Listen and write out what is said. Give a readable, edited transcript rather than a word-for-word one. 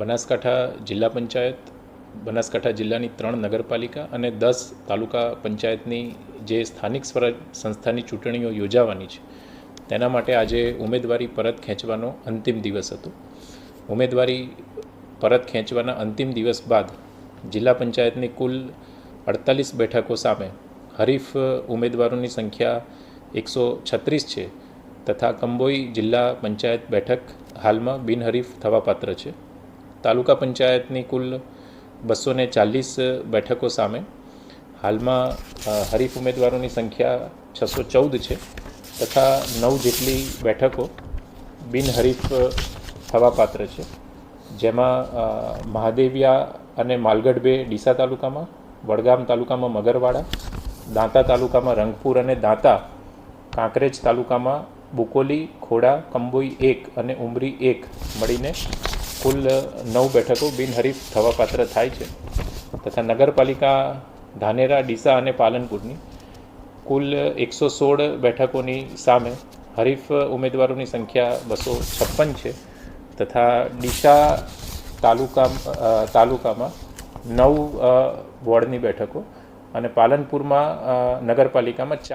બનાસકાંઠા જિલ્લા પંચાયત, બનાસકાંઠા જિલ્લાની 3 નગરપાલિકા અને 10 તાલુકા પંચાયતની જે સ્થાનિક સ્વરાજ સંસ્થાની ચૂંટણીઓ યોજાવાની છે તેના માટે આજે ઉમેદવારી પરત ખેંચવાનો અંતિમ દિવસ હતો. ઉમેદવારી પરત ખેંચવાના અંતિમ દિવસ બાદ જિલ્લા પંચાયતની કુલ 48 બેઠકો સામે હરીફ ઉમેદવારોની સંખ્યા 136 છે તથા કંબોઈ જિલ્લા પંચાયત બેઠક હાલમાં બિનહરીફ થવાપાત્ર છે. તાલુકા પંચાયતની કુલ 240 બેઠકો સામે હાલમાં હરીફ ઉમેદવારોની સંખ્યા 614 છે તથા 9 જેટલી બેઠકો બિનહરીફ થવાપાત્ર છે, જેમાં મહાદેવિયા અને માલગઢ બે ડીસા તાલુકામાં, વડગામ તાલુકામાં મગરવાડા, દાંતા તાલુકામાં રંગપુર અને દાંતા, કાંકરેજ તાલુકામાં બુકોલી, ખોડા, કંબોઈ 1 અને ઉમરી 1 મળીને કુલ 9 બેઠકો બિનહરીફ થવાપાત્ર થાય છે તથા નગરપાલિકા ધાનેરા, ડીસા અને પાલનપુરની કુલ 116 બેઠકોની સામે હરીફ ઉમેદવારોની સંખ્યા 256 છે તથા ડીસા તાલુકામાં 9 વોર્ડની બેઠકો અને પાલનપુરમાં નગરપાલિકામાં 4